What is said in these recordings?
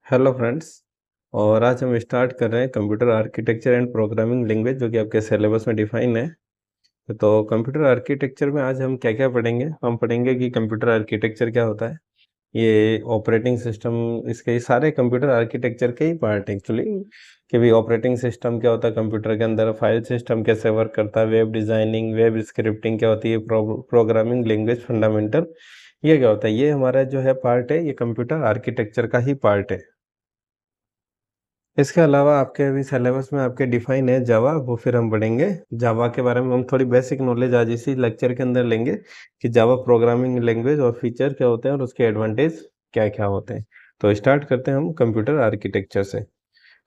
Hello friends. और आज हम स्टार्ट कर रहे हैं computer architecture and programming language, जो कि आपके सिलेबस में डिफाइन है। तो कंप्यूटर आर्किटेक्चर में आज हम क्या क्या पढ़ेंगे। हम पढ़ेंगे कि कंप्यूटर आर्किटेक्चर क्या होता है, ये ऑपरेटिंग सिस्टम, इसके ये सारे कंप्यूटर आर्किटेक्चर के ही पार्ट एक्चुअली। कि भाई ऑपरेटिंग सिस्टम क्या होता है कंप्यूटर के अंदर, फाइल सिस्टम कैसे वर्क करता है, वेब डिज़ाइनिंग, वेब स्क्रिप्टिंग क्या होती है, प्रोग्रामिंग लैंग्वेज फंडामेंटल ये क्या होता है। ये हमारा जो है पार्ट है, ये कंप्यूटर आर्किटेक्चर का ही पार्ट है। इसके अलावा आपके अभी सिलेबस में आपके डिफाइन है जावा, वो फिर हम पढ़ेंगे। जावा के बारे में हम थोड़ी बेसिक नॉलेज आज इसी लेक्चर के अंदर लेंगे कि जावा प्रोग्रामिंग लैंग्वेज और फीचर क्या होते हैं और उसके एडवांटेज क्या क्या होते हैं। तो स्टार्ट करते हैं हम कंप्यूटर आर्किटेक्चर से।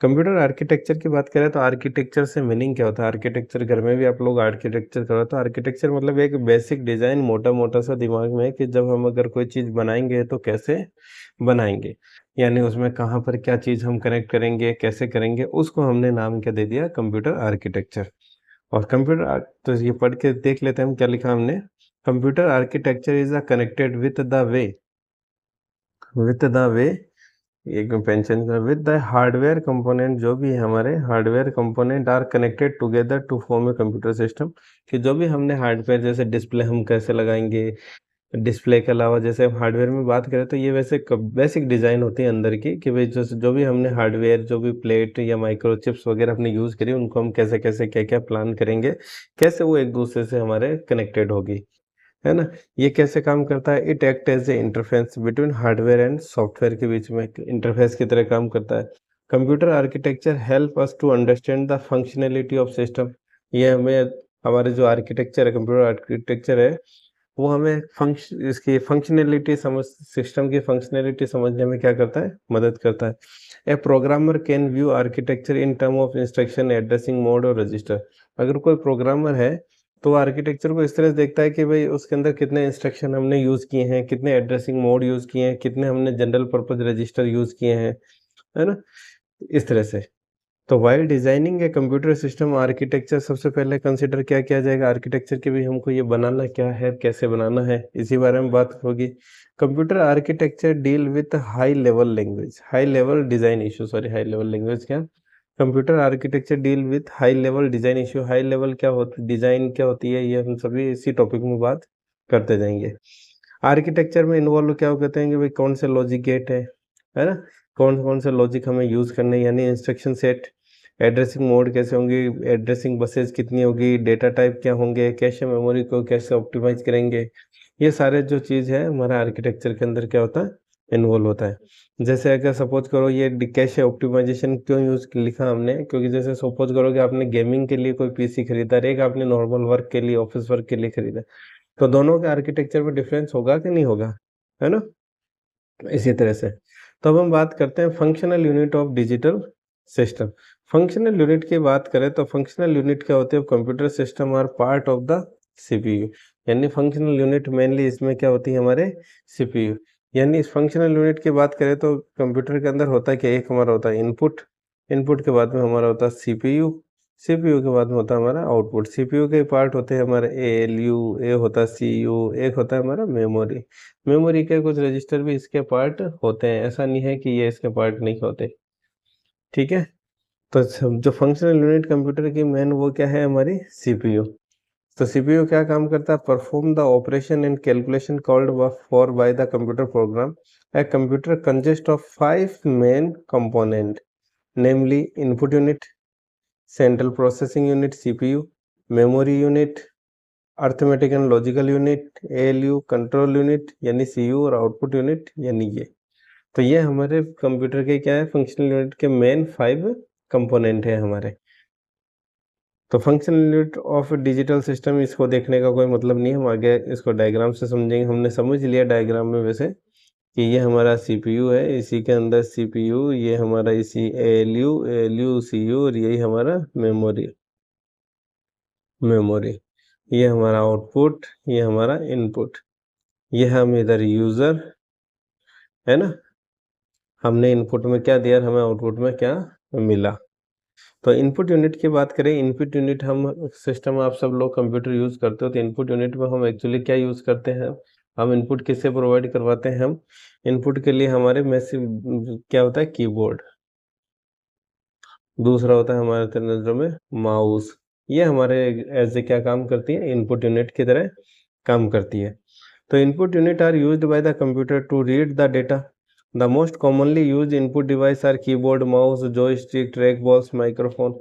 कंप्यूटर आर्किटेक्चर की बात करें तो आर्किटेक्चर से मीनिंग क्या होता है। आर्किटेक्चर घर में भी आप लोग आर्किटेक्चर करो तो आर्किटेक्चर मतलब एक बेसिक डिज़ाइन, मोटा मोटा सा दिमाग में है कि जब हम अगर कोई चीज़ बनाएंगे तो कैसे बनाएंगे, यानी उसमें कहाँ पर क्या चीज़ हम कनेक्ट करेंगे, कैसे करेंगे, उसको हमने नाम क्या दे दिया, कंप्यूटर आर्किटेक्चर। और तो ये पढ़ के देख लेते हैं हम क्या लिखा हमने। Computer architecture is a connected with the way एक पेंशन विद द हार्डवेयर कंपोनेंट, जो भी हमारे hardware component are connected together to form a computer system. कि जो भी हमने हार्डवेयर, जैसे डिस्प्ले हम कैसे लगाएंगे, डिस्प्ले के अलावा जैसे हम हार्डवेयर में बात करें तो ये वैसे बेसिक डिज़ाइन होती है अंदर की, कि भाई जो भी हमने हार्डवेयर, जो भी प्लेट या माइक्रोचिप्स वगैरह अपने यूज़ करी, उनको हम कैसे कैसे क्या क्या प्लान करेंगे, कैसे वो एक दूसरे से हमारे कनेक्टेड होगी, है ना। ये कैसे काम करता है, it act as a interface between hardware and software, के बीच में एक इंटरफेस की तरह काम करता है। Computer architecture help us to understand the functionality of system. ये हमें, हमारे जो आर्किटेक्चर है, कंप्यूटर आर्किटेक्चर है, वो हमें इसकी फंक्शनैलिटी समझ, सिस्टम की फंक्शनैलिटी समझने में क्या करता है, मदद करता है। A programmer can view architecture in term of instruction, addressing mode और रजिस्टर। अगर कोई प्रोग्रामर है तो आर्किटेक्चर को इस तरह से देखता है कि भाई उसके अंदर कितने इंस्ट्रक्शन हमने यूज़ किए हैं, कितने एड्रेसिंग मोड यूज़ किए हैं, कितने हमने जनरल पर्पज रजिस्टर यूज़ किए हैं, है ना, इस तरह से। तो वाइल डिजाइनिंग ए कंप्यूटर सिस्टम आर्किटेक्चर, सबसे पहले कंसिडर क्या किया जाएगा आर्किटेक्चर के भी, हमको ये बनाना क्या है, कैसे बनाना है, इसी बारे में बात होगी। Computer architecture deal with high level language, high level design issue, sorry high level language क्या, computer architecture deal with high level design issue. High level क्या होती, डिजाइन क्या होती है, ये हम सभी इसी टॉपिक में बात करते जाएंगे। आर्किटेक्चर में इन्वॉल्व क्या कहते हैं कि भाई कौन से लॉजिक गेट है ना, कौन कौन से लॉजिक हमें यूज़ करने हैं, यानी इंस्ट्रक्शन सेट, एड्रेसिंग मोड कैसे होंगी, एड्रेसिंग बसेस कितनी होगी, डेटा टाइप क्या होंगे, कैशे मेमोरी को कैसे ऑप्टिमाइज करेंगे, ये सारे जो चीज़ है हमारा आर्किटेक्चर के अंदर क्या होता है, इन्वॉल्व होता है। जैसे अगर सपोज करो ये कैशे ऑप्टिमाइजेशन क्यों यूज़ लिखा हमने, क्योंकि जैसे सपोज करो कि आपने गेमिंग के लिए कोई पीसी खरीदा है, एक आपने नॉर्मल वर्क के लिए, ऑफिस वर्क के लिए खरीदा, तो दोनों के आर्किटेक्चर में डिफरेंस होगा कि नहीं होगा, है ना। इसी तरह से तो अब हम बात करते हैं functional unit of digital system. Functional unit की बात करें तो फंक्शनल यूनिट क्या होती है, computer system are part of the CPU. यानी फंक्शनल यूनिट मेनली इसमें क्या होती है, हमारे सीपीयू। यानी इस फंक्शनल यूनिट की बात करें तो कंप्यूटर के अंदर होता है कि एक हमारा होता है इनपुट, इनपुट के बाद में हमारा होता है सीपीयू, सीपीयू के बाद में होता है हमारा आउटपुट। सीपीयू के पार्ट होते हैं हमारे एएलयू, ए होता है सीयू, एक होता है हमारा मेमोरी। मेमोरी के कुछ रजिस्टर भी इसके पार्ट होते हैं, ऐसा नहीं है कि ये इसके पार्ट नहीं होते, ठीक है। तो जो फंक्शनल यूनिट कंप्यूटर की मेन वो क्या है, हमारी सीपीयू। तो सीपीयू क्या काम करता है, perform the operation and calculation called for bye the computer program. A computer consist of 5 main component, namely input unit, central processing unit CPU, memory unit, arithmetic and logical unit ALU, control unit यानी CU, और output unit यानी ये। तो ये हमारे computer के क्या है, फंक्शनल यूनिट के मेन 5 कंपोनेंट है हमारे। तो functional unit of digital system, इसको देखने का कोई मतलब नहीं है, हम आगे इसको डायग्राम से समझेंगे। हमने समझ लिया डायग्राम में वैसे कि ये हमारा सीपीयू है, इसी के अंदर सीपीयू, ये हमारा इसी एएलयू, एएलयू सीयू, और यही हमारा मेमोरी, मेमोरी, ये हमारा आउटपुट, ये हमारा इनपुट, ये हम इधर यूज़र, है ना, हमने इनपुट में क्या दिया, हमें आउटपुट में क्या मिला। तो इनपुट यूनिट की बात करें, इनपुट यूनिट हम सिस्टम, आप सब लोग कंप्यूटर यूज़ करते हो, तो इनपुट यूनिट में हम एक्चुअली क्या यूज़ करते हैं, हम इनपुट किससे प्रोवाइड करवाते हैं? हम इनपुट के लिए हमारे मैसेज क्या होता है? कीबोर्ड। दूसरा होता है हमारे नज़रों में माउस। ये हमारे एज ए क्या काम करती है? इनपुट यूनिट की तरह काम करती है। तो input unit are used by the computer to read the data. The most commonly use input device are keyboard, mouse, joystick, trackballs, microphone.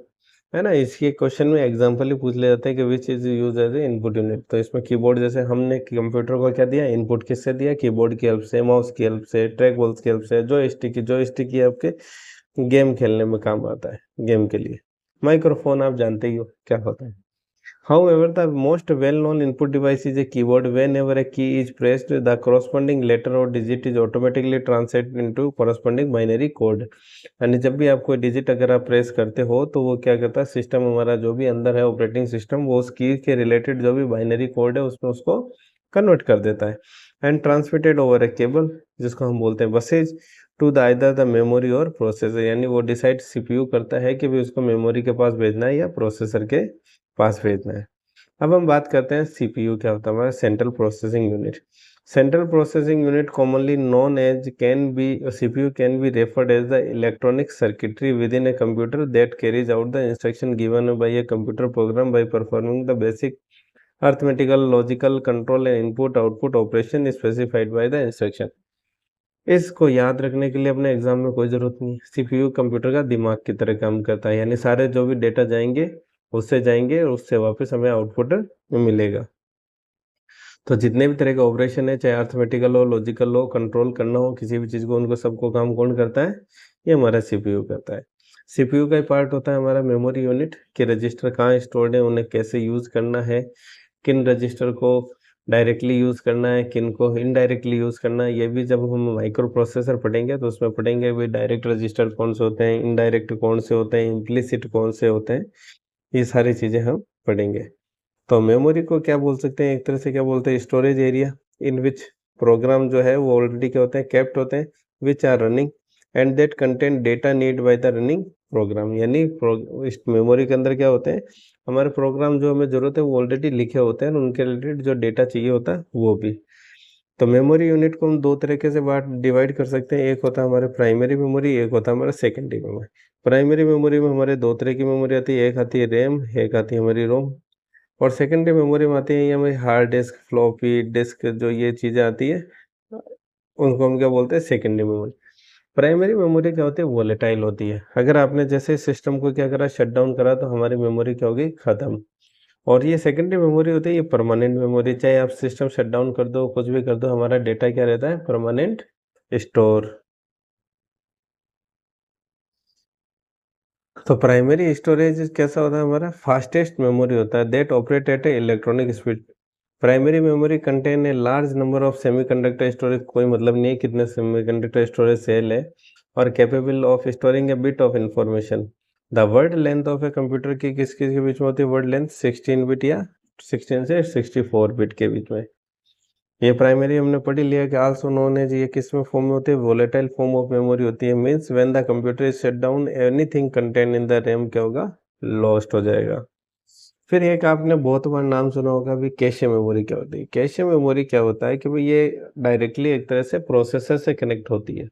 है ना, इसके क्वेश्चन में एग्जांपल ही पूछ ले जाते हैं कि which is use as a input unit. तो इसमें कीबोर्ड, जैसे हमने कंप्यूटर को क्या दिया? इनपुट किससे दिया? कीबोर्ड की हेल्प से, माउस की हेल्प से, ट्रैक बॉल्स की हेल्प से, जॉयस्टिक की आपके गेम खेलने में काम आता है, गेम के लिए। माइक्रोफोन आप जानते ही हो क्या होता है। However, the most well-known input device is a keyboard. Whenever a key is pressed, the corresponding letter or digit is automatically translated into corresponding binary code. यानी जब भी आप कोई डिजिट अगर आप प्रेस करते हो तो वो क्या करता है? सिस्टम हमारा जो भी अंदर है ऑपरेटिंग सिस्टम, वो उस की के रिलेटेड जो भी बाइनरी कोड है उसमें उसको कन्वर्ट कर देता है। And transmitted over a cable, जिसको हम बोलते हैं buses, to the either the memory और प्रोसेसर। यानी वो डिसाइड सीपीयू करता है कि भाई उसको मेमोरी के पास भेजना है या प्रोसेसर के पास भेजना है। अब हम बात करते हैं सीपीयू क्या होता है? हमारा central processing unit. Central processing unit commonly known as can be CPU can be referred as the electronic circuitry within a computer that carries out the instruction given by a computer program by performing the basic arithmetical logical control and input output operation specified by the instruction. इसको याद रखने के लिए अपने exam में कोई ज़रूरत नहीं है। सीपीयू कंप्यूटर का दिमाग की तरह काम करता है, यानी सारे जो भी डेटा जाएंगे उससे जाएंगे और उससे वापस हमें आउटपुट मिलेगा। तो जितने भी तरह के ऑपरेशन है, चाहे अर्थमेटिकल हो, लॉजिकल हो, कंट्रोल करना हो किसी भी चीज़ को, उनको सबको काम कौन करता है? ये हमारा सीपीयू करता है। सीपीयू का ही पार्ट होता है हमारा मेमोरी यूनिट, कि रजिस्टर कहाँ स्टोर्ड है, उन्हें कैसे यूज़ करना है, किन रजिस्टर को डायरेक्टली यूज़ करना है, किन को इनडायरेक्टली यूज़ करना है। ये भी जब हम माइक्रो प्रोसेसर पढ़ेंगे तो उसमें पढ़ेंगे भाई डायरेक्ट रजिस्टर कौन से होते हैं, इनडायरेक्ट कौन से होते हैं, इम्प्लिसिट कौन से होते हैं। ये सारी चीज़ें हम पढ़ेंगे। तो मेमोरी को क्या बोल सकते हैं? एक तरह से क्या बोलते हैं? Storage area in which programme जो है वो ऑलरेडी क्या होते हैं? केप्ट होते हैं, which are running and that content data need by the running program. यानी इस मेमोरी के अंदर क्या होते हैं? हमारे प्रोग्राम जो हमें ज़रूरत है वो ऑलरेडी लिखे होते हैं और उनके रिलेटेड जो डेटा चाहिए होता है वो भी। तो मेमोरी यूनिट को हम दो तरीके से डिवाइड कर सकते हैं। एक होता है हमारे प्राइमरी मेमोरी, एक होता है हमारा सेकेंडरी मेमोरी। प्राइमरी मेमोरी में हमारे दो तरह की मेमोरी आती है, एक आती है रैम, एक आती है हमारी रोम। और सेकेंडरी मेमोरी में आती है ये हमारी हार्ड डिस्क, फ्लॉपी डिस्क, जो ये चीज़ें आती है उनको हम क्या बोलते हैं? Secondary memory. प्राइमरी मेमोरी क्या होती है? वोलेटाइल होती है। अगर आपने जैसे सिस्टम को क्या करा? शट डाउन करा तो हमारी मेमोरी क्या होगी? खत्म। और ये सेकेंडरी मेमोरी होती है, ये परमानेंट मेमोरी। चाहे आप सिस्टम शट डाउन कर दो, कुछ भी कर दो, हमारा डेटा क्या रहता है? Permanent store. तो प्राइमरी स्टोरेज कैसा होता है हमारा? फास्टेस्ट मेमोरी होता है, that operate at A electronic speed. Primary memory contain a large number of semiconductor storage, कोई मतलब नहीं है कितने सेमीकंडक्टर स्टोरेज सेल है, और capable of storing A bit of information. The word length of a computer की किस किस के बीच में होती है? वर्ड लेंथ 16 बिट या 16 से 64 बिट के बीच में। ये प्राइमरी हमने पढ़ ही लिया कि आल्सो नोन एज, ये किस में फॉर्म में होती है? वोलेटाइल फॉर्म ऑफ मेमोरी होती है। Means when the computer is shut down anything contain in the RAM क्या होगा? लॉस्ट हो जाएगा। फिर एक आपने बहुत बार नाम सुना होगा भी, कैशे मेमोरी क्या होती है? कैशे मेमोरी क्या होता है कि भाई ये डायरेक्टली एक तरह से प्रोसेसर से कनेक्ट होती है।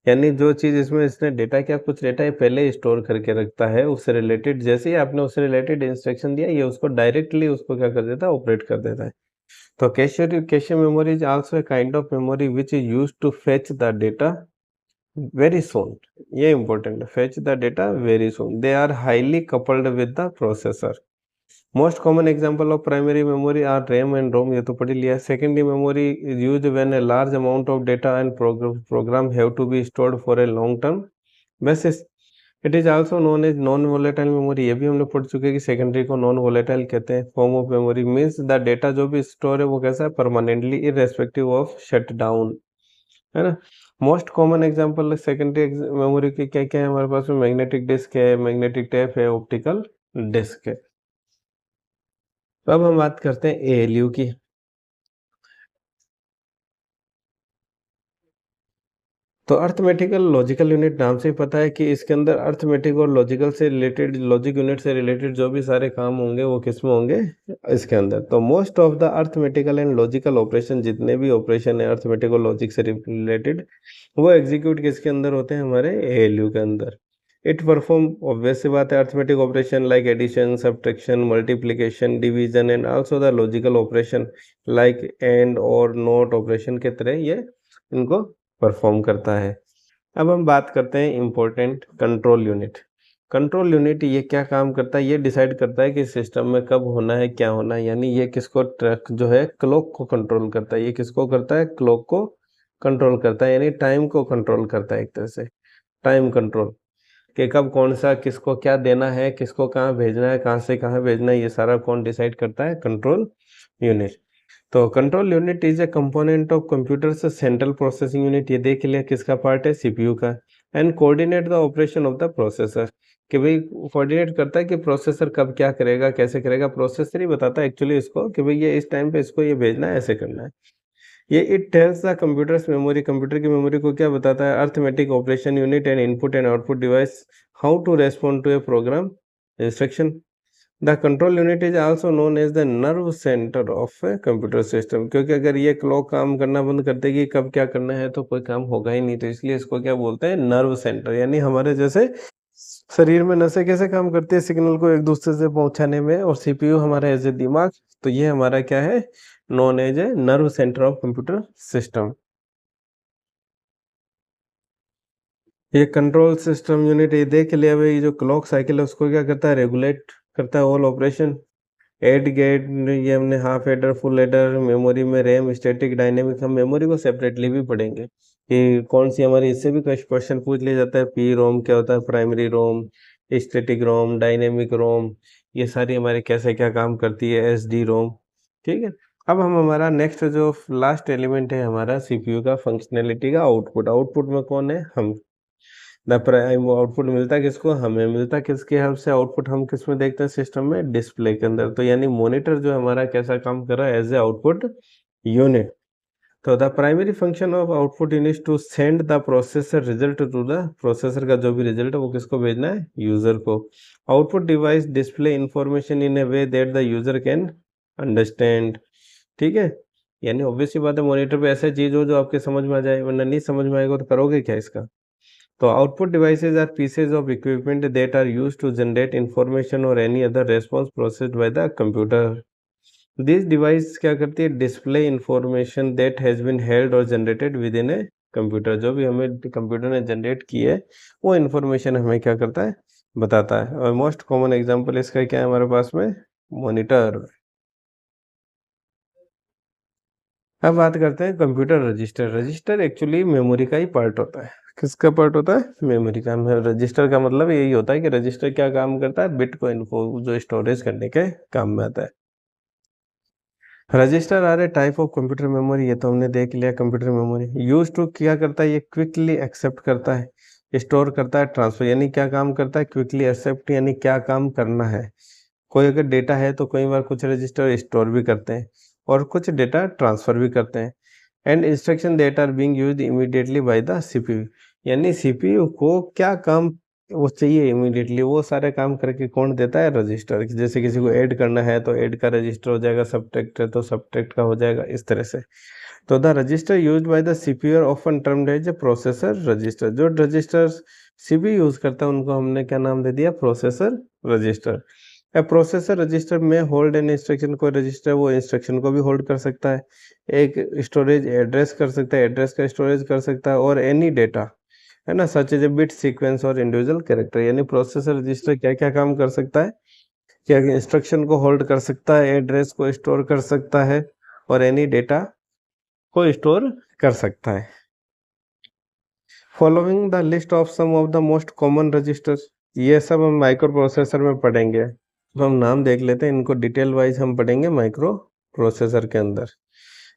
यानी जो चीज़ इसमें इसने डेटा, क्या कुछ डेटा ये पहले स्टोर करके रखता है, उससे रिलेटेड जैसे ही आपने उससे रिलेटेड इंस्ट्रक्शन दिया, ये उसको डायरेक्टली उसको क्या कर देता है? ऑपरेट कर देता है। तो cache memory is also a kind of memory which is used to fetch the data very soon। ये इंपॉर्टेंट है, fetch the data very soon। They are highly coupled with the processor. Most common example of primary memory are RAM and ROM, ये तो पढ़ ही लिया। Secondary memory is used when a large amount of data and program have to be stored for a long term basis. It is also known as non volatile memory, ये भी हमने पढ़ चुके हैं कि सेकेंडरी को नॉन वोलेटाइल कहते हैं। Form of memory means the data जो भी स्टोर है वो कैसा है? Permanently, irrespective of shut down, है ना। Most common example secondary memory के क्या क्या है हमारे पास में? मैग्नेटिक डिस्क है, मैग्नेटिक टेप है, ऑप्टिकल डिस्क है। तो अब हम बात करते हैं एएलयू की। तो अर्थमेटिकल लॉजिकल यूनिट नाम से ही पता है कि इसके अंदर अर्थमेटिक और लॉजिकल से रिलेटेड, लॉजिक यूनिट से रिलेटेड जो भी सारे काम होंगे वो किस में होंगे, इसके अंदर। तो most of the arithmetical and logical operation, जितने भी ऑपरेशन है अर्थमेटिक और लॉजिक से रिलेटेड, वो एग्जीक्यूट किसके अंदर होते हैं, हमारे एएलयू के अंदर। इट परफॉर्म, ऑब्वियस सी बात है, arithmetic operation like addition, subtraction, multiplication, division and also the logical operation like and or not operation के तरह ये इनको परफॉर्म करता है। अब हम बात करते हैं important control unit. Control unit ये क्या काम करता है, ये डिसाइड करता है कि सिस्टम में कब होना है, क्या होना है। यानी ये किसको ट्रैक जो है क्लॉक को कंट्रोल करता है। ये किसको करता है, क्लॉक को कंट्रोल करता है, यानी टाइम को कंट्रोल करता है, एक तरह से टाइम कंट्रोल, कि कब कौन सा किसको क्या देना है, किसको कहाँ भेजना है, कहाँ से कहाँ भेजना है, ये सारा कौन डिसाइड करता है, कंट्रोल यूनिट। तो control unit is a component of computer से सेंट्रल प्रोसेसिंग यूनिट, ये देख लिया किसका पार्ट है, सीपीयू का। And coordinate the operation of the processor, कि भाई कोऑर्डिनेट करता है कि प्रोसेसर कब क्या करेगा, कैसे करेगा। प्रोसेसर ही बताता है एक्चुअली इसको कि भाई ये इस टाइम पे इसको ये भेजना है, ऐसे करना है। ये it tells the computer's memory, computer की मेमोरी को क्या बताता है, arithmetic operation unit and input and output device, how to respond to a program instruction. The control unit is also known as the nerve centre of a computer system, क्योंकि अगर ये clock काम करना बंद कर देगी, कब क्या करना है, तो कोई काम होगा ही नहीं। तो इसलिए इसको क्या बोलते हैं, नर्व सेंटर। यानी हमारे जैसे शरीर में नसें कैसे काम करती है सिग्नल को एक दूसरे से पहुंचाने में, और सीपीयू हमारा एज ए दिमाग, तो ये हमारा क्या है, known as a nerve centre of computer system. ये कंट्रोल सिस्टम यूनिट ये देख लिया भाई, जो क्लॉक साइकिल है उसको क्या करता है, रेगुलेट करता है ऑल ऑपरेशन। एड गेट, ये हमने half adder, full adder, memory में रैम, स्टैटिक, डायनेमिक, हम मेमोरी को सेपरेटली भी पढ़ेंगे कि कौन सी हमारी, इससे भी क्वेश्चन पूछ लिया जाता है। पी रोम क्या होता है, प्राइमरी रोम, स्टैटिक रोम, डायनेमिक रोम, ये सारी हमारे कैसे क्या काम करती है, एस डी रोम। ठीक है, अब हम हमारा नेक्स्ट जो लास्ट एलिमेंट है हमारा सीपीयू का फंक्शनैलिटी का, आउटपुट। आउटपुट में कौन है, हम। द प्राइम आउटपुट मिलता है किसको, हमें मिलता है। किसके हेल्प से आउटपुट हम किस में देखते हैं, सिस्टम में, डिस्प्ले के अंदर। तो यानी मॉनिटर जो हमारा कैसा काम कर रहा है, एज ए आउटपुट यूनिट। तो the primary function of output unit to send the processor result to the, processor का जो भी रिजल्ट है वो किसको भेजना है, यूजर को। Output device display information in A way that the user can understand. ठीक है, यानी ऑब्वियसली बात है, मॉनिटर पे ऐसा चीज हो जो आपके समझ में आ जाए, वरना नहीं समझ में आएगा तो करोगे क्या इसका। तो output devices are pieces of equipment that are used to generate information or any other response processed by the computer. These device क्या करती है, display information that has been held or generated within a computer। जो भी हमें computer ने generate की है वो इंफॉर्मेशन हमें क्या करता है, बताता है। और मोस्ट कॉमन एग्जांपल इसका क्या है हमारे पास में, मॉनिटर। अब बात करते हैं computer register. Register actually memory का ही पार्ट होता है। किसका पार्ट होता है, मेमोरी का। रजिस्टर का मतलब यही होता है कि रजिस्टर क्या काम करता है, बिट को इन्फो जो स्टोरेज करने के काम में आता है। Register are a type of computer memory, ये तो हमने देख लिया। कंप्यूटर मेमोरी यूज टू क्या करता है, ये क्विकली एक्सेप्ट करता है, स्टोर करता है, ट्रांसफर। यानी क्या काम करता है, क्विकली एक्सेप्ट, यानी क्या काम करना है। कोई अगर डेटा है तो कई बार कुछ रजिस्टर स्टोर भी करते हैं और कुछ डेटा ट्रांसफर भी करते हैं। And instruction that are being used immediately by the CPU, यानी सीपीयू को क्या काम वो चाहिए इमीडिएटली, वो सारे काम करके कौन देता है, रजिस्टर। जैसे किसी को ऐड करना है तो ऐड का रजिस्टर हो जाएगा, सब्ट्रैक्ट है तो सब्ट्रैक्ट का हो जाएगा, इस तरह से। तो the register used by the CPU are often termed as a processor register. जो रजिस्टर सीपीयू यूज करता है उनको हमने क्या नाम दे दिया, processor register. A processor register में होल्ड एन इंस्ट्रक्शन, कोई रजिस्टर वो इंस्ट्रक्शन को भी होल्ड कर सकता है, एक स्टोरेज एड्रेस कर सकता है, एड्रेस का स्टोरेज कर सकता है, और एनी डेटा है ना, such as a bit sequence और इंडिविजुअल कैरेक्टर। यानी प्रोसेसर रजिस्टर क्या क्या काम कर सकता है, क्या इंस्ट्रक्शन को होल्ड कर सकता है, एड्रेस को स्टोर कर सकता है, और एनी डेटा को स्टोर कर सकता है। Following the list of some of the most common register, ये सब हम माइक्रो प्रोसेसर में पढ़ेंगे। तो हम नाम देख लेते हैं, इनको डिटेल वाइज हम पढ़ेंगे माइक्रो प्रोसेसर के अंदर।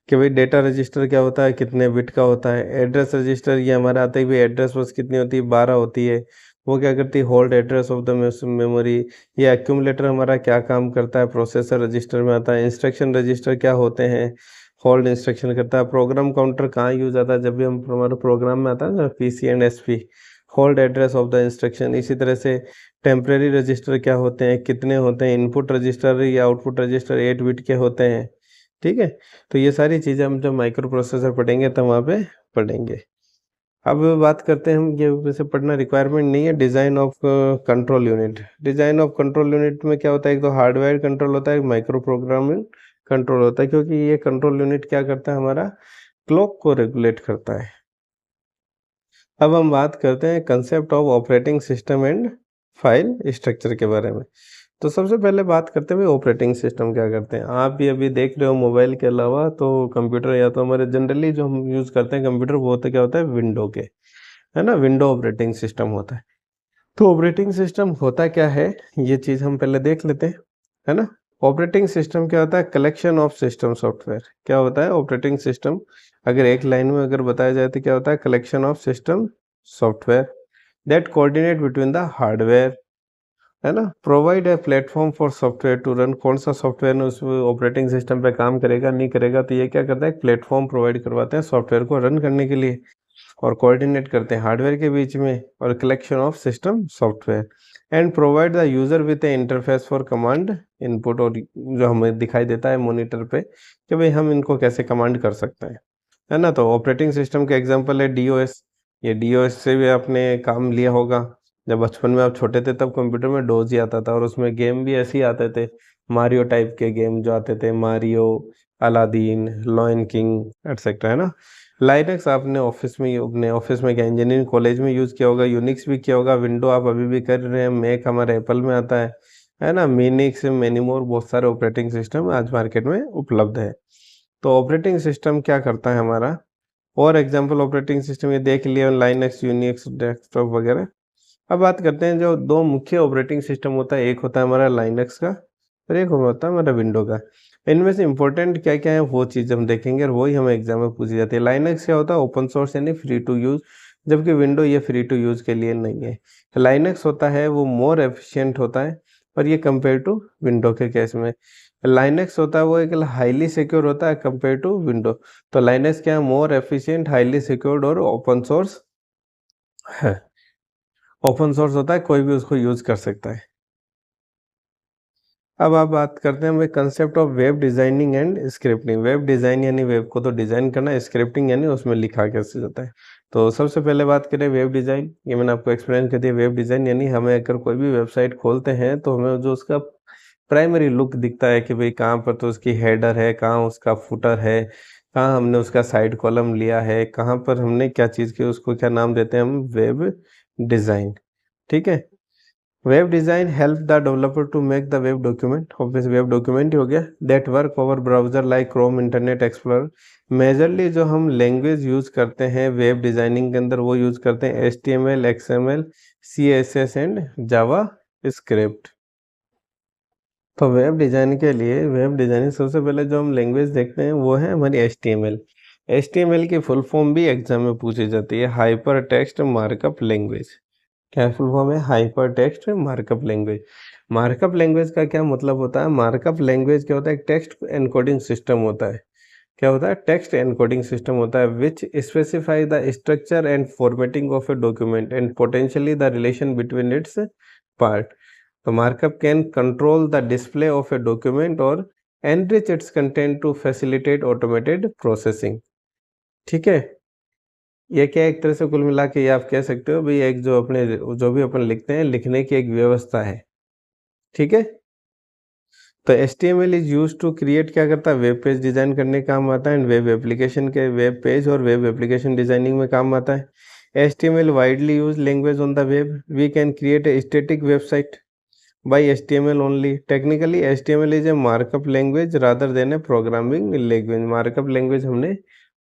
कि भाई डेटा रजिस्टर क्या होता है, कितने बिट का होता है। एड्रेस रजिस्टर ये हमारा आता है भाई, एड्रेस बस कितनी होती है, 12 होती है। वो क्या करती है, hold address of the memory. ये एक्यूमुलेटर हमारा क्या काम करता है, प्रोसेसर रजिस्टर में आता है। इंस्ट्रक्शन रजिस्टर क्या होते हैं, होल्ड इंस्ट्रक्शन करता है। प्रोग्राम काउंटर कहाँ यूज आता है, जब भी हम हमारे प्रोग्राम में आता है ना PC and SP, hold address of the instruction. इसी तरह से टेम्परेरी रजिस्टर क्या होते हैं, कितने होते हैं, इनपुट रजिस्टर या आउटपुट रजिस्टर 8 बिट के होते हैं, ठीक है। तो ये सारी चीज़ें हम जब माइक्रो प्रोसेसर पढ़ेंगे तो वहाँ पे पढ़ेंगे। अब बात करते हैं हम, ये वैसे पढ़ना रिक्वायरमेंट नहीं है, design of control unit. Design of control unit में क्या होता है, एक तो हार्डवेयर कंट्रोल होता है, एक माइक्रो प्रोग्रामिंग कंट्रोल होता है, क्योंकि ये कंट्रोल यूनिट क्या करता है, हमारा क्लॉक को रेगुलेट करता है। अब हम बात करते हैं concept of operating system and file structure के बारे में। तो सबसे पहले बात करते हैं ऑपरेटिंग सिस्टम क्या करते हैं। आप भी अभी देख रहे हो मोबाइल के अलावा तो कंप्यूटर, या तो हमारे जनरली जो हम यूज़ करते हैं कंप्यूटर, वो होता क्या होता है, विंडो के, है ना, विंडो ऑपरेटिंग सिस्टम होता है। तो ऑपरेटिंग सिस्टम होता क्या है, ये चीज़ हम पहले देख लेते हैं, है ना। ऑपरेटिंग सिस्टम क्या होता है, कलेक्शन ऑफ सिस्टम सॉफ्टवेयर। क्या होता है ऑपरेटिंग सिस्टम, अगर एक लाइन में अगर बताया जाए तो क्या होता है, collection of system software that coordinate between the hardware, है ना, provide a platform for software to run. कौन सा सॉफ्टवेयर उस ऑपरेटिंग सिस्टम पे काम करेगा नहीं करेगा, तो ये क्या करता है, एक प्लेटफॉर्म प्रोवाइड करवाते हैं सॉफ्टवेयर को रन करने के लिए, और कोऑर्डिनेट करते हैं हार्डवेयर के बीच में, और collection of system software and provide the user with A interface for command input. और जो हमें दिखाई देता है मॉनिटर पे कि भाई हम इनको कैसे कमांड कर सकते हैं, है ना। तो ऑपरेटिंग सिस्टम का एग्जांपल है डीओएस। ये डीओएस से भी आपने काम लिया होगा, जब बचपन में आप छोटे थे तब कंप्यूटर में डोज ही आता था, और उसमें गेम भी ऐसे ही आते थे, मारियो टाइप के गेम जो आते थे, Mario, Aladdin, lion king etcetera, है ना। लाइनक्स आपने ऑफिस में, अपने ऑफिस में क्या, इंजीनियरिंग कॉलेज में यूज़ किया होगा, यूनिक्स भी किया होगा, विंडो आप अभी भी कर रहे हैं, मैक हमारे एप्पल में आता है ना, मिनिक्स, मेनीमोर, बहुत सारे ऑपरेटिंग सिस्टम आज मार्केट में उपलब्ध है। तो ऑपरेटिंग सिस्टम क्या करता है हमारा, और एग्जांपल ऑपरेटिंग सिस्टम ये देख लिया, लाइनक्स, यूनिक्स, डेस्कटॉप वगैरह। अब बात करते हैं जो दो मुख्य ऑपरेटिंग सिस्टम होता है, एक होता है हमारा लाइनक्स का और एक होता है हमारा विंडो का। इनमें से इंपॉर्टेंट क्या क्या है वो चीज़ हम देखेंगे, और वही हमें एग्जाम में पूछी जाती है। लाइनक्स क्या होता है, ओपन सोर्स यानी फ्री टू यूज़, जबकि विंडो ये फ्री टू यूज़ के लिए नहीं है। लाइनक्स होता है वो मोर एफिशिएंट होता है, और ये कंपेयर टू विंडो के केस में। लाइनक्स होता है वो एक हाईली सिक्योर होता है कंपेयर टू विंडो। तो लाइनक्स क्या है, मोर एफिशिएंट, हाईली सिक्योर्ड और ओपन सोर्स है। ओपन सोर्स होता है, कोई भी उसको यूज़ कर सकता है। अब आप बात करते हैं भाई concept of web designing and scripting. Web design यानी वेब को तो डिजाइन करना, स्क्रिप्टिंग यानी उसमें लिखा कैसे जाता है। तो सबसे पहले बात करें वेब डिजाइन, ये मैंने आपको एक्सप्लेन कर दिया। वेब डिजाइन यानी हमें अगर कोई भी वेबसाइट खोलते हैं तो हमें जो उसका प्राइमरी लुक दिखता है कि भाई कहाँ पर तो उसकी हेडर है, कहाँ उसका फुटर है, कहाँ हमने उसका साइड कॉलम लिया है, कहाँ पर हमने क्या चीज़ की, उसको क्या नाम देते हैं हम, वेब डिज़ाइन, ठीक है। Web design help the developer to make the web document, obvious web document ही हो गया, that work over browser like Chrome, Internet Explorer. Majorly जो हम लैंग्वेज यूज़ करते हैं वेब डिज़ाइनिंग के अंदर, वो यूज़ करते हैं HTML, XML, CSS and Java script. तो वेब डिज़ाइन के लिए, वेब डिज़ाइनिंग सबसे पहले जो हम लैंग्वेज देखते हैं वो है हमारी HTML। HTML की फुल फॉर्म भी एग्जाम में पूछी जाती है, हाइपर टेक्स्ट मार्कअप लैंग्वेज। क्या फुल फॉर्म है, hyper text markup language. Markup language का क्या मतलब होता है, मार्कअप लैंग्वेज क्या होता है, एक टेक्स्ट एनकोडिंग सिस्टम होता है। क्या होता है, टेक्स्ट एनकोडिंग सिस्टम होता है, which specify the structure and formatting of a document and potentially the relation between its part. तो markup can control the display of a document और enrich its content to facilitate automated processing, ठीक है। ये क्या है, एक तरह से कुल मिला के ये आप कह सकते हो भाई, एक जो अपने जो भी अपन लिखते हैं, लिखने की एक व्यवस्था है, ठीक है। तो HTML is use to create, क्या करता है, वेब पेज डिजाइन करने का काम आता है, एंड वेब एप्लीकेशन के वेब पेज और वेब एप्लीकेशन डिजाइनिंग में काम आता है। HTML widely use language on the web, we can create a static website by HTML only. Technically HTML is a markup language rather than a programming language. Markup language हमने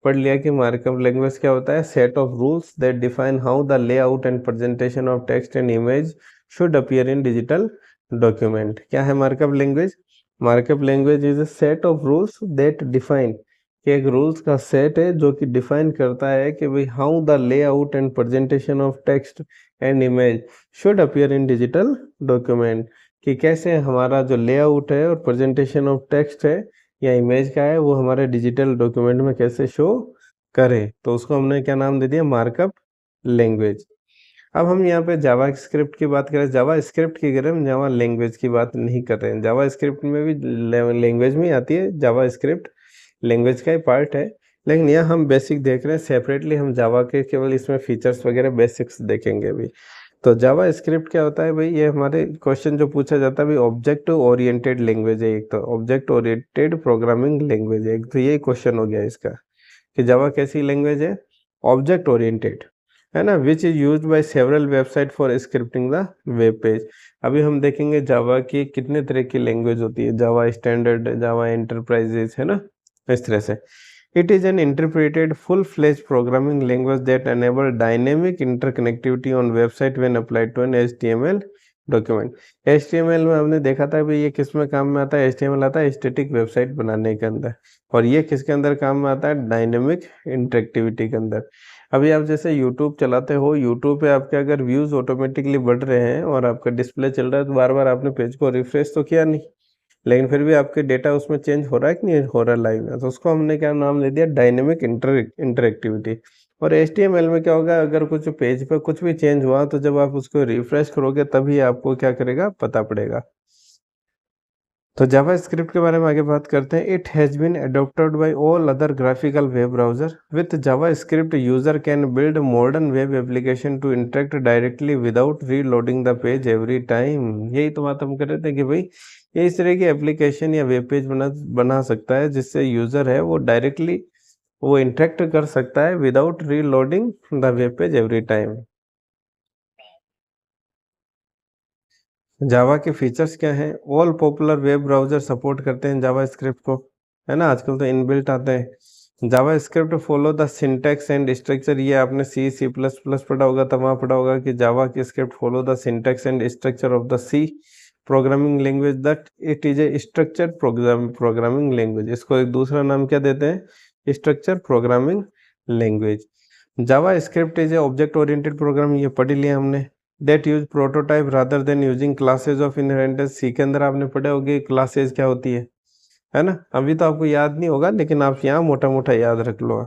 पढ़ लिया कि markup language क्या होता है, set of rules that define how the layout and presentation of text and image should appear in digital document. क्या है markup language, markup language is a set of rules that define, कि एक rules का set है जो कि define करता है कि भाई how the layout and presentation of text and image should appear in digital document, कि कैसे हमारा जो लेआउट है और प्रेजेंटेशन ऑफ टेक्स्ट है या इमेज क्या है वो हमारे डिजिटल डॉक्यूमेंट में कैसे शो करे, तो उसको हमने क्या नाम दे दिया, मार्कअप लैंग्वेज। अब हम यहाँ पे जावा स्क्रिप्ट की बात करें, जावा स्क्रिप्ट की करें, हम जावा लैंग्वेज की बात नहीं कर रहे हैं। जावा स्क्रिप्ट में भी लैंग्वेज में आती है, जावा स्क्रिप्ट लैंग्वेज का ही पार्ट है, लेकिन यहाँ हम बेसिक देख रहे हैं सेपरेटली, हम जावा के केवल इसमें फीचर्स वगैरह बेसिक्स देखेंगे अभी। तो जावा स्क्रिप्ट क्या होता है भाई, ये हमारे क्वेश्चन जो पूछा जाता है भाई, ऑब्जेक्ट ओरिएंटेड लैंग्वेज है एक, तो ऑब्जेक्ट ओरिएंटेड प्रोग्रामिंग लैंग्वेज है एक, तो यही क्वेश्चन हो गया इसका कि जावा कैसी लैंग्वेज है, ऑब्जेक्ट ओरिएंटेड, है ना, विच is use by several website for scripting the web page. अभी हम देखेंगे जावा की कितने तरह की लैंग्वेज होती है, जावा स्टैंडर्ड, जावा एंटरप्राइजेस, है ना, इस तरह से। It is an interpreted full-fledged programming language that enable dynamic interconnectivity on website when applied to an HTML document। HTML में हमने देखा था भाई ये किस में काम में आता है, HTML आता है स्टैटिक वेबसाइट बनाने के अंदर, और ये किसके अंदर काम में आता है, डायनेमिक इंटरेक्टिविटी के अंदर। अभी आप जैसे YouTube चलाते हो, YouTube पे आपके अगर व्यूज ऑटोमेटिकली बढ़ रहे हैं और आपका डिस्प्ले चल रहा है, तो बार बार आपने पेज को रिफ्रेश तो किया नहीं, लेकिन फिर भी आपके डेटा उसमें चेंज हो रहा है कि नहीं हो रहा है लाइव में, तो उसको हमने क्या नाम ले दिया, डायनेमिक इंटरेक्टिविटी। और HTML में क्या होगा, अगर कुछ पेज पे कुछ भी चेंज हुआ तो जब आप उसको रिफ्रेश करोगे तभी आपको क्या करेगा, पता पड़ेगा। तो जावा स्क्रिप्ट के बारे में आगे बात करते हैं। It has been adopted by all other graphical web browser. With JavaScript user can build modern web application to interact directly without reloading the page every time. यही तो बात हम कर रहे थे कि भाई ये इस तरह की एप्लीकेशन या वेब पेज बना सकता है जिससे यूजर है वो डायरेक्टली वो इंटरेक्ट कर सकता है without reloading the web page every time. Java के फीचर्स क्या हैं, all popular web browser support करते हैं जावा स्क्रिप्ट को, है ना, आजकल तो इनबिल्ट आते हैं। JavaScript follow the syntax and structure, ये आपने सी प्लस प्लस पढ़ा होगा, तब वहाँ पढ़ा होगा कि जावा की script follow the syntax and structure of the C programming language, that it is a structured programming language. इसको एक दूसरा नाम क्या देते हैं, structure programming language. JavaScript is a object oriented program, ये पढ़ लिया हमने। That use prototype rather than using classes of inheritance, C के अंदर आपने पढ़े होगे क्लासेज क्या होती है ना, अभी तो आपको याद नहीं होगा लेकिन आप यहाँ मोटा मोटा याद रख लो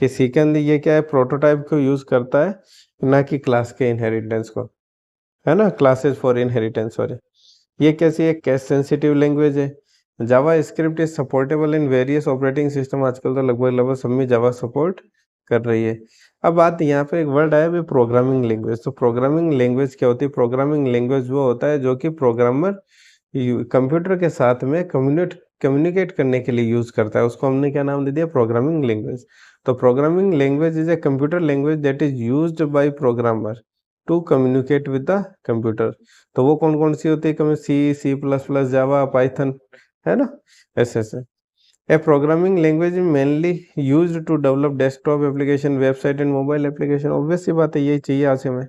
कि सी के अंदर ये क्या है, प्रोटोटाइप को यूज करता है, ना कि क्लास के इनहेरिटेंस को, है ना, क्लासेज फॉर इनहेरिटेंस। सॉरी, ये कैसी है, केस सेंसिटिव लैंग्वेज है। JavaScript is supportable in various operating system, आजकल तो लगभग सब में जावा सपोर्ट कर रही है। अब बात यहाँ पे एक वर्ड आया भी, प्रोग्रामिंग लैंग्वेज। तो प्रोग्रामिंग लैंग्वेज क्या होती है, प्रोग्रामिंग लैंग्वेज वो होता है जो कि प्रोग्रामर कंप्यूटर के साथ में कम्युनिकेट करने के लिए यूज करता है, उसको हमने क्या नाम दे दिया, प्रोग्रामिंग लैंग्वेज। तो programming language is a computer language that is used by programmer to communicate with the computer. तो वो कौन कौन सी होती है, C plus plus, Java, Python, है ना, ऐसे ऐसे। A programming language is mainly used to develop desktop application, website and mobile application। Obvious सी बात है, यही चाहिए आज हमें।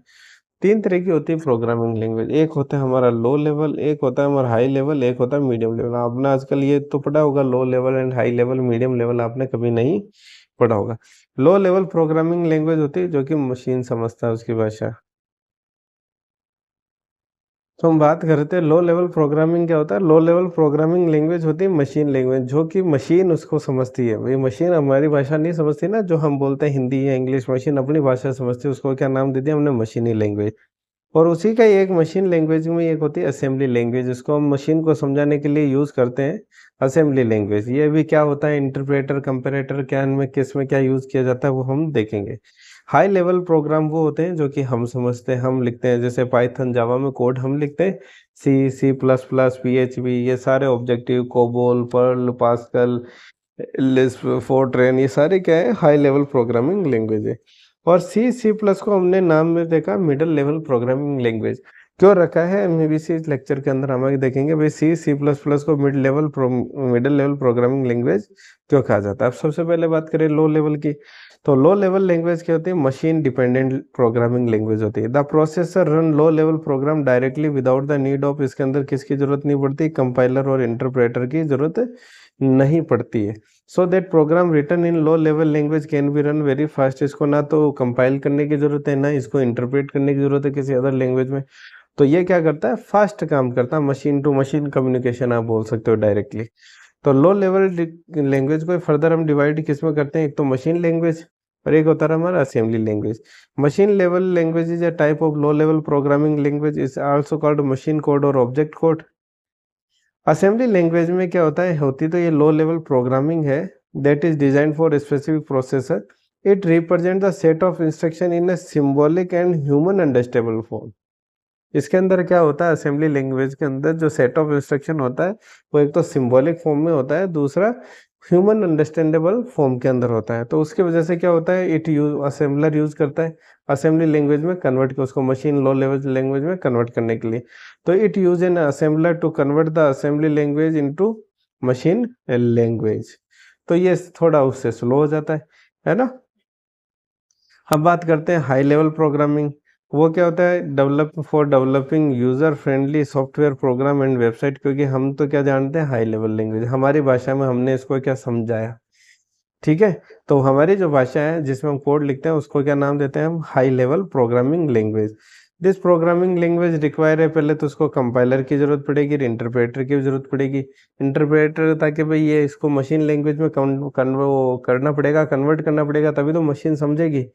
तीन तरह की होती है प्रोग्रामिंग लैंग्वेज, एक होता है हमारा लो लेवल, एक होता है हमारा हाई लेवल, एक होता है मीडियम लेवल। आपने आजकल ये तो पढ़ा होगा, low level and high level, medium level आपने कभी नहीं पढ़ा होगा। लो लेवल प्रोग्रामिंग लैंग्वेज होती है जो कि मशीन समझता है उसकी भाषा। तो हम बात करते हैं लो लेवल प्रोग्रामिंग क्या होता है। लो लेवल प्रोग्रामिंग लैंग्वेज होती है मशीन लैंग्वेज, जो कि मशीन उसको समझती है। भाई मशीन हमारी भाषा नहीं समझती ना, जो हम बोलते हैं हिंदी या इंग्लिश, मशीन अपनी भाषा समझती है, उसको क्या नाम दे दिया हमने, मशीनी लैंग्वेज। और उसी का एक मशीन लैंग्वेज में एक होती है असेंबली लैंग्वेज, जिसको हम मशीन को समझाने के लिए यूज़ करते हैं, असेंबली लैंग्वेज। ये भी क्या होता है, इंटरप्रेटर, कंपैरेटर, क्या इनमें किस में क्या यूज़ किया जाता है वो हम देखेंगे। हाई लेवल प्रोग्राम वो होते हैं जो कि हम समझते हैं, हम लिखते हैं, जैसे पाइथन, जावा में कोड हम लिखते हैं, सी प्लस प्लस, PHP, ये सारे objective, COBOL, Perl, Pascal, Lisp, Fortran, ये सारे क्या है, हाई लेवल प्रोग्रामिंग लैंग्वेज है। और सी प्लस को हमने नाम में देखा मिडिल लेवल प्रोग्रामिंग लैंग्वेज। क्यों रखा है, इस लेक्चर के अंदर हम आगे देखेंगे भाई सी प्लस प्लस को मिडिल लेवल प्रोग्रामिंग लैंग्वेज क्यों कहा जाता है। अब सबसे पहले बात करें लो लेवल की, तो लो लेवल लैंग्वेज क्या होती है, मशीन डिपेंडेंट प्रोग्रामिंग लैंग्वेज होती है। The processor run low level program directly without the need of, इसके अंदर किसकी जरूरत नहीं पड़ती, कंपाइलर और इंटरप्रेटर की जरूरत नहीं पड़ती है। So that program written in low level language can be run very fast, इसको ना तो कंपाइल करने की जरूरत है, ना इसको इंटरप्रेट करने की जरूरत है किसी अदर लैंग्वेज में। तो ये क्या करता है, फास्ट काम करता है, मशीन टू मशीन कम्युनिकेशन आप बोल सकते हो डायरेक्टली। तो लो लेवल लैंग्वेज को फर्दर हम डिवाइड किस में करते हैं, एक तो मशीन लैंग्वेज और एक होता है हमारा assembly language. Machine level language is a type of low level programming language, is also called machine code और ऑब्जेक्ट कोड। असेंबली लैंग्वेज में क्या होता है, होती तो ये लो लेवल प्रोग्रामिंग है, that is design for specific processor, it represent the set of instruction in a symbolic and human understandable form. इसके अंदर क्या होता है, असेंबली लैंग्वेज के अंदर जो सेट ऑफ इंस्ट्रक्शन होता है वो एक तो सिंबॉलिक फॉर्म में होता है, दूसरा ह्यूमन अंडरस्टैंडेबल फॉर्म के अंदर होता है। तो उसकी वजह से क्या होता है, इट यूज असेंबलर यूज करता है असेंबली लैंग्वेज में कन्वर्ट के उसको मशीन लो लेवल लैंग्वेज में कन्वर्ट करने के लिए। तो it use an assembler to convert the assembly language into machine language. तो ये थोड़ा उससे स्लो हो जाता है ना। अब बात करते हैं हाई लेवल प्रोग्रामिंग। वो क्या होता है, developing user friendly software program and website. क्योंकि हम तो क्या जानते हैं, हाई लेवल लैंग्वेज हमारी भाषा में हमने इसको क्या समझाया, ठीक है। तो हमारी जो भाषा है जिसमें हम कोड लिखते हैं उसको क्या नाम देते हैं हम, high level programming language. This programming language require है, पहले तो उसको कंपाइलर की जरूरत पड़ेगी, इंटरप्रेटर की जरूरत पड़ेगी। इंटरप्रेटर ताकि भाई ये इसको मशीन लैंग्वेज में करना पड़ेगा, कन्वर्ट करना पड़ेगा, तभी तो मशीन समझेगी।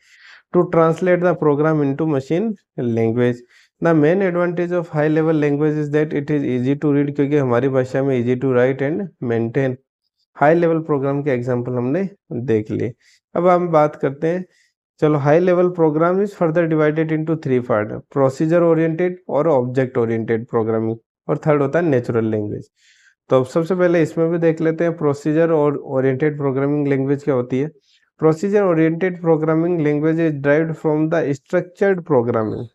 To translate the program into machine language. The main advantage of high level language is that it is easy to read, क्योंकि हमारी भाषा में easy to write and maintain. High level program के एग्जांपल हमने देख लिए। अब हम बात करते हैं, चलो high level program is further divided into 3 part, procedure oriented और ऑब्जेक्ट ओरिएंटेड प्रोग्रामिंग, और थर्ड होता है नेचुरल लैंग्वेज। तो अब सबसे पहले इसमें भी देख लेते हैं प्रोसीजर और ओरिएंटेड प्रोग्रामिंग लैंग्वेज क्या होती है। Procedure oriented programming language is derived from the structured programming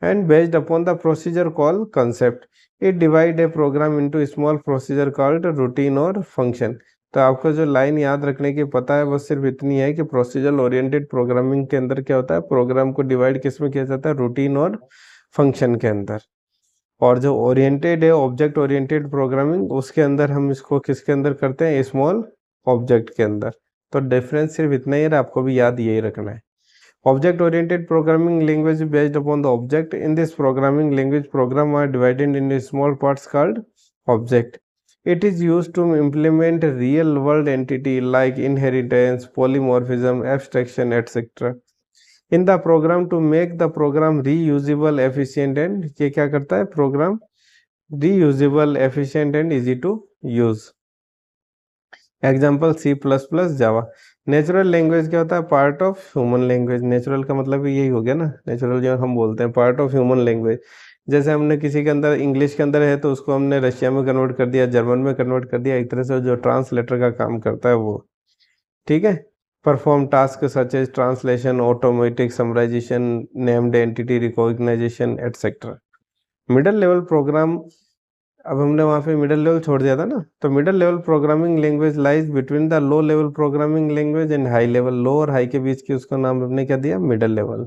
and based upon the procedure called concept. It divide a program into small procedure called routine और function. तो आपको जो line याद रखने की पता है बस सिर्फ इतनी है कि प्रोसीजर ओरिएंटेड प्रोग्रामिंग के अंदर क्या होता है, प्रोग्राम को डिवाइड किस में किया जाता है, रूटीन और फंक्शन के अंदर। और जो ओरिएंटेड है ऑब्जेक्ट ओरिएंटेड प्रोग्रामिंग, उसके अंदर हम इसको किसके अंदर करते हैं, स्मॉल ऑब्जेक्ट के अंदर। तो डिफरेंस सिर्फ इतना ही है, आपको भी याद यही रखना है। Object oriented programming language is based upon the object. In this programming language, programs are divided into small parts called object. It is used to implement real world entity like inheritance, polymorphism, abstraction, etc. In the program to make the program reusable, efficient and ये क्या करता है, program reusable, efficient and easy to use. Example C++, Java. Natural language क्या होता है, part of human language. Natural का मतलब यही हो गया ना, नेचुरल जो हम बोलते हैं पार्ट ऑफ ह्यूमन लैंग्वेज। जैसे हमने किसी के अंदर इंग्लिश के अंदर है तो उसको हमने रशिया में कन्वर्ट कर दिया, जर्मन में कन्वर्ट कर दिया, एक तरह से जो ट्रांसलेटर का काम करता है वो, ठीक है। Perform task such as translation, automatic summarization, named entity recognization etcetera. Middle level program, अब हमने वहाँ पे मिडिल लेवल छोड़ दिया था ना, तो middle level programming language lies between the low level programming language and high level. Low और हाई के बीच की उसका नाम हमने क्या दिया, middle level.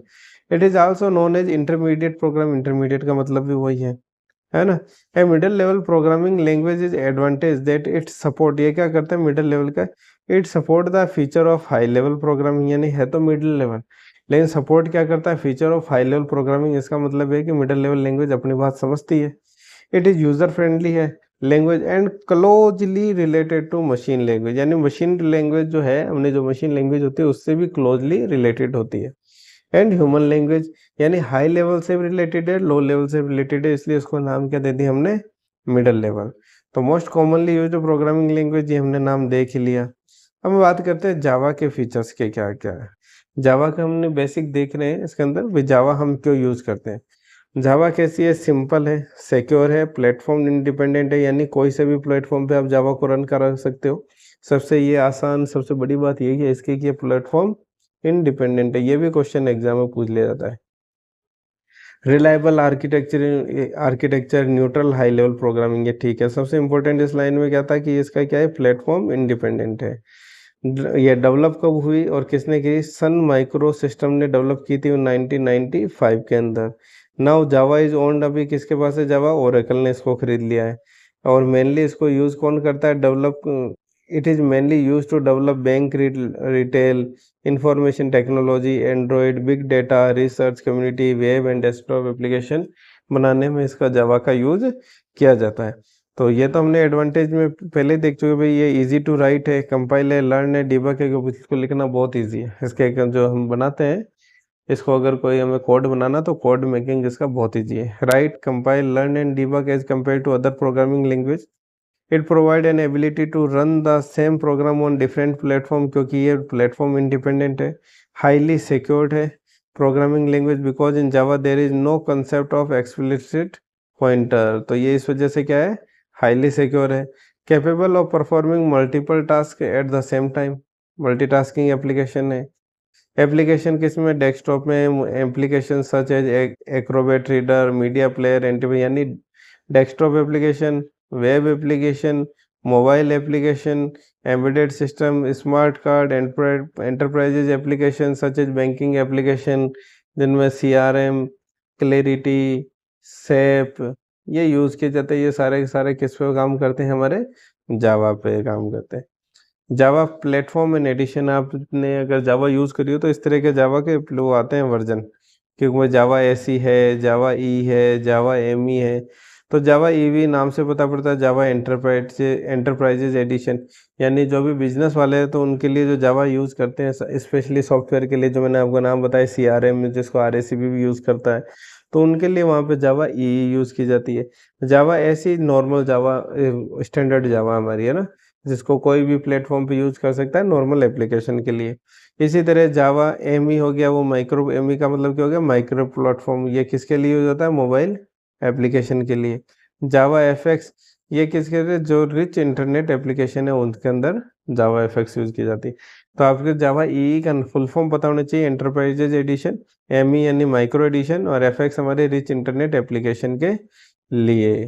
It is also known as intermediate program. Intermediate का मतलब भी वही है ना। A middle level programming language is advantage that it support, ये क्या करता है मिडिल लेवल का, it support the feature of high level programming. यानी है तो मिडिल लेवल लेकिन सपोर्ट क्या करता है, feature of high level programming. इसका मतलब है कि मिडिल लेवल लैंग्वेज अपनी बात समझती है। इट इज यूजर फ्रेंडली है language and closely related to machine language. यानी मशीन लैंग्वेज जो है, हमने जो मशीन लैंग्वेज होती है उससे भी क्लोजली रिलेटेड होती है। एंड ह्यूमन लैंग्वेज यानी हाई लेवल से भी रिलेटेड है, लो लेवल से भी रिलेटेड है, इसलिए उसको नाम क्या दे दिया हमने, मिडिल लेवल। तो most commonly used programming language ये हमने नाम देख ही लिया। अब हम बात करते हैं जावा के फीचर्स के क्या क्या है। जावा का हमने बेसिक देख रहे हैं, इसके अंदर जावा हम क्यों यूज करते हैं। जावा कैसी है, सिंपल है, सिक्योर है, प्लेटफॉर्म इंडिपेंडेंट है, यानी कोई से भी प्लेटफॉर्म पे आप जावा को रन करा सकते हो। सबसे ये आसान, सबसे बड़ी बात यही है इसकी कि ये प्लेटफॉर्म इंडिपेंडेंट है। ये भी क्वेश्चन एग्जाम में पूछ लिया जाता है। Reliable architecture neutral high level programming, ये ठीक है। सबसे इंपॉर्टेंट इस लाइन में क्या था कि इसका क्या है, प्लेटफॉर्म इंडिपेंडेंट है। ये डेवलप कब हुई और किसने की, सन माइक्रो सिस्टम ने डेवलप की थी 1995 के अंदर। नाउ जावा इज ओन्ड, अभी किसके पास है जावा, ओरेकल ने इसको खरीद लिया है। और मेनली इसको यूज कौन करता है, develop, it is mainly use to develop bank, retail, information technology, Android, big data, research, community, web and desktop application बनाने में इसका जावा का यूज किया जाता है। तो ये तो हमने एडवांटेज में पहले ही देख चुके भाई, ये इजी टू राइट है, कंपाइल है, लर्न है, डिबग है, क्योंकि इसको लिखना बहुत इजी है। इसके जो हम बनाते हैं, इसको अगर कोई हमें कोड बनाना तो कोड मेकिंग इसका बहुत इजी है। Write, compile, learn and debug as compare to other programming language, it provide an ability to run the same program on different platform, क्योंकि ये प्लेटफॉर्म इंडिपेंडेंट है। हाईली सिक्योर्ड है programming language, because in Java there is no concept of explicit pointer. तो ये इस वजह से क्या है, हाईली सिक्योर है। Capable of performing multiple task at the same time, multitasking application है। एप्लीकेशन किस में, डेस्कटॉप में application such as Acrobat Reader, media player, एंटीवी, यानी desktop application, web application, mobile application, embedded system, smart card, enterprises application such as banking application, जिनमें CRM, clarity, सेप, ये use किए जाते हैं। ये सारे के सारे किस पे काम करते हैं, हमारे जावा पे काम करते हैं। जावा प्लेटफॉर्म इन एडिशन, आपने अगर जावा यूज़ करी हो तो इस तरह के जावा के वो आते हैं वर्जन, क्योंकि वो जावा SE है, जावा ई है, जावा ME है। तो जावा EV नाम से पता पड़ता है जावा एंटरप्राइजेज एडिशन, यानी जो भी बिजनेस वाले हैं तो उनके लिए जो जावा यूज़ करते हैं, स्पेशली सॉफ्टवेयर के लिए, जो मैंने आपको नाम बताया CRM, जिसको RACP भी यूज़ करता है, तो उनके लिए वहाँ पे जावा EE यूज़ की जाती है। जावा ऐसी नॉर्मल जावा, स्टैंडर्ड जावा हमारी है ना, जिसको कोई भी प्लेटफॉर्म पे यूज़ कर सकता है नॉर्मल एप्लीकेशन के लिए। इसी तरह जावा ME हो गया, वो माइक्रो ME का मतलब क्या हो गया, माइक्रो प्लेटफॉर्म, ये किसके लिए यूज होता है, मोबाइल एप्लीकेशन के लिए। जावा FX, ये किसके लिए, जो रिच इंटरनेट एप्लीकेशन है उनके अंदर जावा FX यूज की जाती है। तो आपके जावा EE का फुल फॉर्म पता होना चाहिए, एंटरप्राइजेज एडिशन, ME यानी माइक्रो एडिशन, और FX हमारे रिच इंटरनेट एप्लीकेशन के लिए।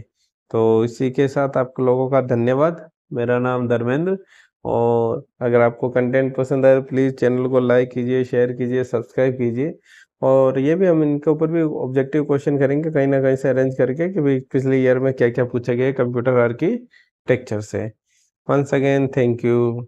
तो इसी के साथ आप लोगों का धन्यवाद। मेरा नाम धर्मेंद्र, और अगर आपको कंटेंट पसंद आए प्लीज़ चैनल को लाइक कीजिए, शेयर कीजिए, सब्सक्राइब कीजिए। और ये भी हम इनके ऊपर भी ऑब्जेक्टिव क्वेश्चन करेंगे कहीं ना कहीं से अरेंज करके, कि भाई पिछले ईयर में क्या क्या पूछा गया है कंप्यूटर आर्किटेक्चर से। Once again thank you.